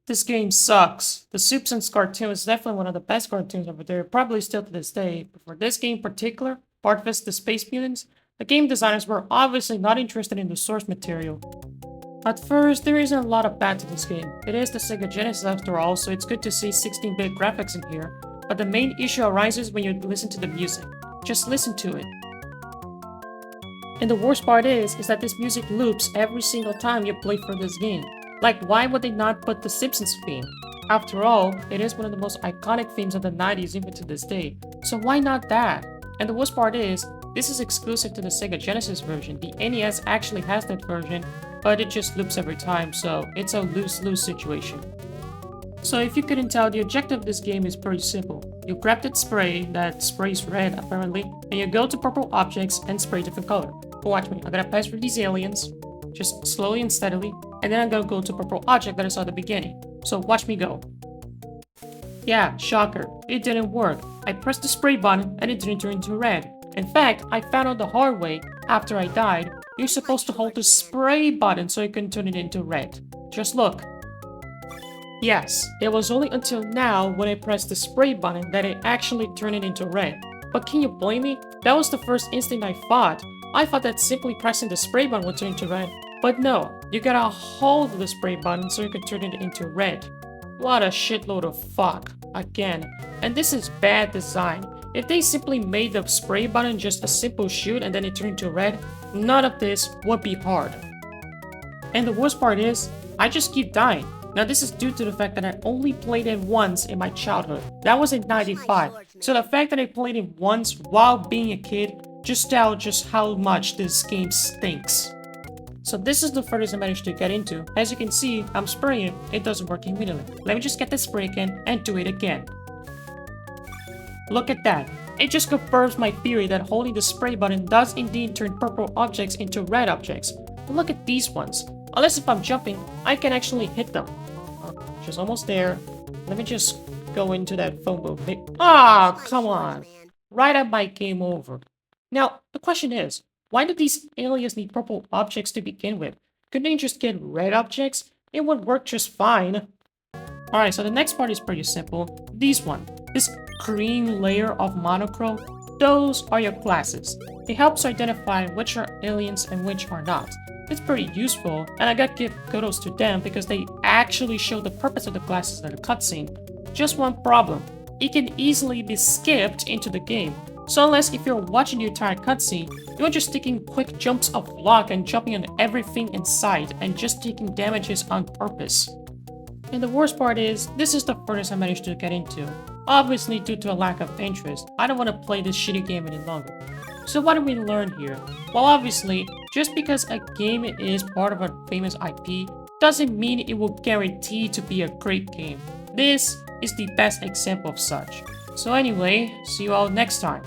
This game sucks. The Simpsons cartoon is definitely one of the best cartoons over there, probably still to this day. But for this game in particular, Bart vs. the Space Mutants, the game designers were obviously not interested in the source material. At first, there isn't a lot of bad to this game. It is the Sega Genesis after all, so it's good to see 16-bit graphics in here. But the main issue arises when you listen to the music. Just listen to it. And the worst part is that this music loops every single time you play for this game. Like, why would they not put the Simpsons theme? After all, it is one of the most iconic themes of the 90s even to this day, so why not that? And the worst part is, this is exclusive to the Sega Genesis version. The NES actually has that version, but it just loops every time, so it's a lose-lose situation. So if you couldn't tell, the objective of this game is pretty simple. You grab that sprays red apparently, and you go to purple objects and spray different color. Watch me, I'm gonna pass through these aliens, just slowly and steadily, and then I'm gonna go to purple object that I saw at the beginning. So watch me go. Yeah, shocker, it didn't work. I pressed the spray button and it didn't turn into red. In fact, I found out the hard way, after I died, you're supposed to hold the spray button so you can turn it into red. Just look. Yes, it was only until now when I pressed the spray button that it actually turned it into red. But can you blame me? That was the first instinct I thought. I thought that simply pressing the spray button would turn into red. But no, you gotta hold the spray button so you can turn it into red. What a shitload of fuck. Again. And this is bad design. If they simply made the spray button just a simple shoot and then it turned into red, none of this would be hard. And the worst part is, I just keep dying. Now this is due to the fact that I only played it once in my childhood. That was in 95. So the fact that I played it once while being a kid just tells just how much this game stinks. So this is the furthest I managed to get into. As you can see, I'm spraying, it doesn't work immediately. Let me just get the spray can and do it again. Look at that. It just confirms my theory that holding the spray button does indeed turn purple objects into red objects. But look at these ones. Unless if I'm jumping, I can actually hit them. Just almost there. Let me just go into that phone booth. Ah, come on. Right at my game over. Now, the question is, why do these aliens need purple objects to begin with? Couldn't they just get red objects? It would work just fine. Alright, so the next part is pretty simple. This green layer of monochrome, those are your classes. It helps identify which are aliens and which are not. It's pretty useful, and I gotta give kudos to them because they actually show the purpose of the classes in the cutscene. Just one problem, it can easily be skipped into the game. So unless if you're watching the entire cutscene, you're just taking quick jumps of luck and jumping on everything in sight and just taking damages on purpose. And the worst part is, this is the furthest I managed to get into. Obviously due to a lack of interest, I don't want to play this shitty game any longer. So what do we learn here? Well, obviously, just because a game is part of a famous IP, doesn't mean it will guarantee to be a great game. This is the best example of such. So anyway, see you all next time.